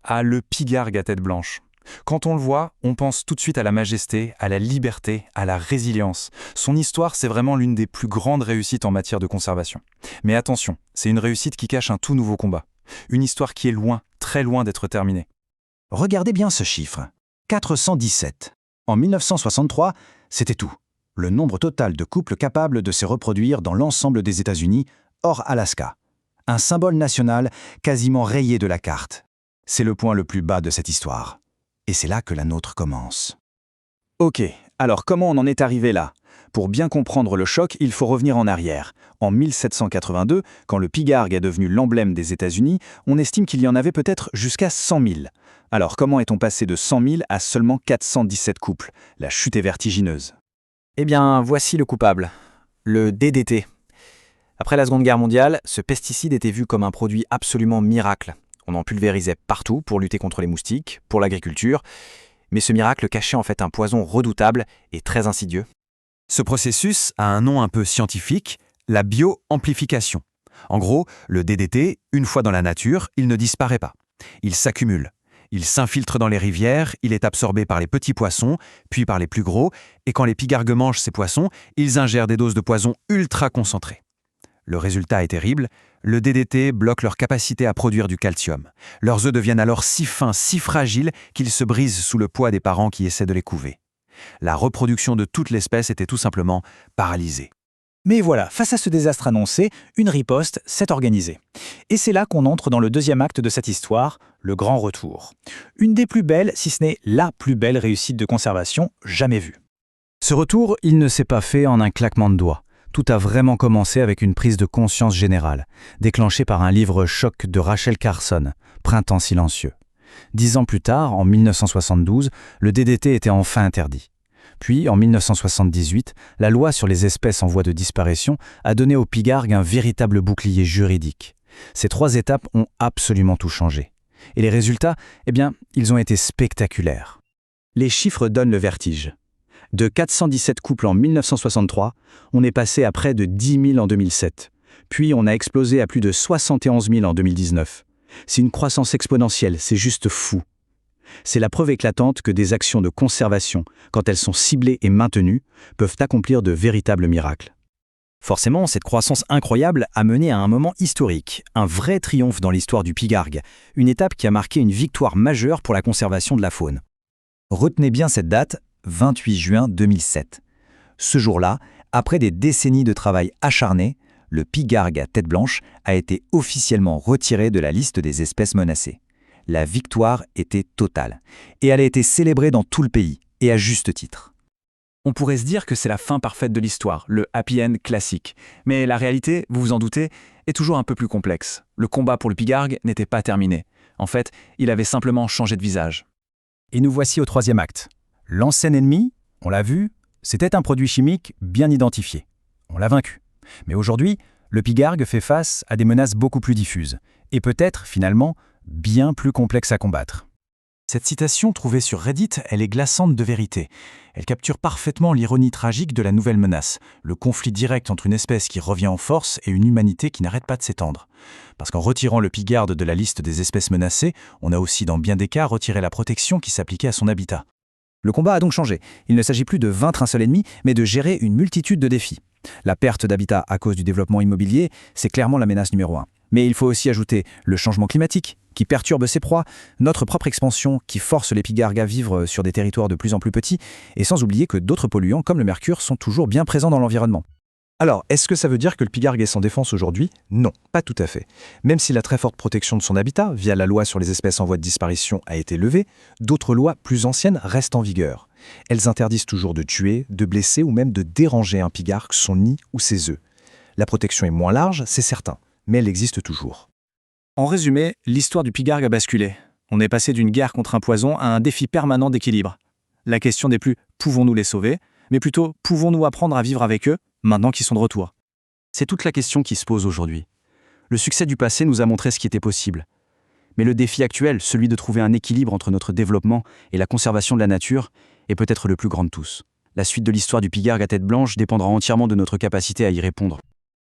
Ah, le pigargue à tête blanche. Quand on le voit, on pense tout de suite à la majesté, à la liberté, à la résilience. Son histoire, c'est vraiment l'une des plus grandes réussites en matière de conservation. Mais attention, c'est une réussite qui cache un tout nouveau combat. Une histoire qui est loin, très loin d'être terminée. Regardez bien ce chiffre. 417. En 1963, c'était tout. Le nombre total de couples capables de se reproduire dans l'ensemble des États-Unis, hors Alaska. Un symbole national quasiment rayé de la carte. C'est le point le plus bas de cette histoire. Et c'est là que la nôtre commence. Ok, alors comment on en est arrivé là? Pour bien comprendre le choc, il faut revenir en arrière. En 1782, quand le pigargue est devenu l'emblème des États-Unis, on estime qu'il y en avait peut-être jusqu'à 100 000. Alors comment est-on passé de 100 000 à seulement 417 couples? La chute est vertigineuse. Eh bien, voici le coupable. Le DDT. Après la Seconde Guerre mondiale, ce pesticide était vu comme un produit absolument miracle. On en pulvérisait partout pour lutter contre les moustiques, pour l'agriculture, mais ce miracle cachait en fait un poison redoutable et très insidieux. Ce processus a un nom un peu scientifique, la bioamplification. En gros, le DDT, une fois dans la nature, il ne disparaît pas. Il s'accumule. Il s'infiltre dans les rivières, il est absorbé par les petits poissons, puis par les plus gros, et quand les pigargues mangent ces poissons, ils ingèrent des doses de poison ultra concentrées. Le résultat est terrible, le DDT bloque leur capacité à produire du calcium. Leurs œufs deviennent alors si fins, si fragiles qu'ils se brisent sous le poids des parents qui essaient de les couver. La reproduction de toute l'espèce était tout simplement paralysée. Mais voilà, face à ce désastre annoncé, une riposte s'est organisée. Et c'est là qu'on entre dans le deuxième acte de cette histoire, le grand retour. Une des plus belles, si ce n'est la plus belle réussite de conservation jamais vue. Ce retour, il ne s'est pas fait en un claquement de doigts. Tout a vraiment commencé avec une prise de conscience générale, déclenchée par un livre choc de Rachel Carson, Printemps silencieux. 10 ans plus tard, en 1972, le DDT était enfin interdit. Puis, en 1978, la loi sur les espèces en voie de disparition a donné au pigargue un véritable bouclier juridique. Ces 3 étapes ont absolument tout changé. Et les résultats, eh bien, ils ont été spectaculaires. Les chiffres donnent le vertige. De 417 couples en 1963, on est passé à près de 10 000 en 2007. Puis on a explosé à plus de 71 000 en 2019. C'est une croissance exponentielle, c'est juste fou. C'est la preuve éclatante que des actions de conservation, quand elles sont ciblées et maintenues, peuvent accomplir de véritables miracles. Forcément, cette croissance incroyable a mené à un moment historique, un vrai triomphe dans l'histoire du pigargue, une étape qui a marqué une victoire majeure pour la conservation de la faune. Retenez bien cette date, 28 juin 2007. Ce jour-là, après des décennies de travail acharné, le pigargue à tête blanche a été officiellement retiré de la liste des espèces menacées. La victoire était totale, et elle a été célébrée dans tout le pays, et à juste titre. On pourrait se dire que c'est la fin parfaite de l'histoire, le happy end classique. Mais la réalité, vous vous en doutez, est toujours un peu plus complexe. Le combat pour le pigargue n'était pas terminé. En fait, il avait simplement changé de visage. Et nous voici au 3e acte. L'ancien ennemi, on l'a vu, c'était un produit chimique bien identifié. On l'a vaincu. Mais aujourd'hui, le pigargue fait face à des menaces beaucoup plus diffuses, et peut-être, finalement, bien plus complexes à combattre. Cette citation trouvée sur Reddit, elle est glaçante de vérité. Elle capture parfaitement l'ironie tragique de la nouvelle menace, le conflit direct entre une espèce qui revient en force et une humanité qui n'arrête pas de s'étendre. Parce qu'en retirant le pigargue de la liste des espèces menacées, on a aussi dans bien des cas retiré la protection qui s'appliquait à son habitat. Le combat a donc changé. Il ne s'agit plus de vaincre un seul ennemi, mais de gérer une multitude de défis. La perte d'habitat à cause du développement immobilier, c'est clairement la menace numéro 1. Mais il faut aussi ajouter le changement climatique, qui perturbe ses proies, notre propre expansion, qui force les pigargues à vivre sur des territoires de plus en plus petits, et sans oublier que d'autres polluants, comme le mercure, sont toujours bien présents dans l'environnement. Alors, est-ce que ça veut dire que le pigargue est sans défense aujourd'hui? Non, pas tout à fait. Même si la très forte protection de son habitat, via la loi sur les espèces en voie de disparition, a été levée, d'autres lois plus anciennes restent en vigueur. Elles interdisent toujours de tuer, de blesser ou même de déranger un pigargue, son nid ou ses œufs. La protection est moins large, c'est certain, mais elle existe toujours. En résumé, l'histoire du pigargue a basculé. On est passé d'une guerre contre un poison à un défi permanent d'équilibre. La question n'est plus « pouvons-nous les sauver ?», mais plutôt « pouvons-nous apprendre à vivre avec eux ?» maintenant qu'ils sont de retour. C'est toute la question qui se pose aujourd'hui. Le succès du passé nous a montré ce qui était possible. Mais le défi actuel, celui de trouver un équilibre entre notre développement et la conservation de la nature, est peut-être le plus grand de tous. La suite de l'histoire du pigargue à tête blanche dépendra entièrement de notre capacité à y répondre.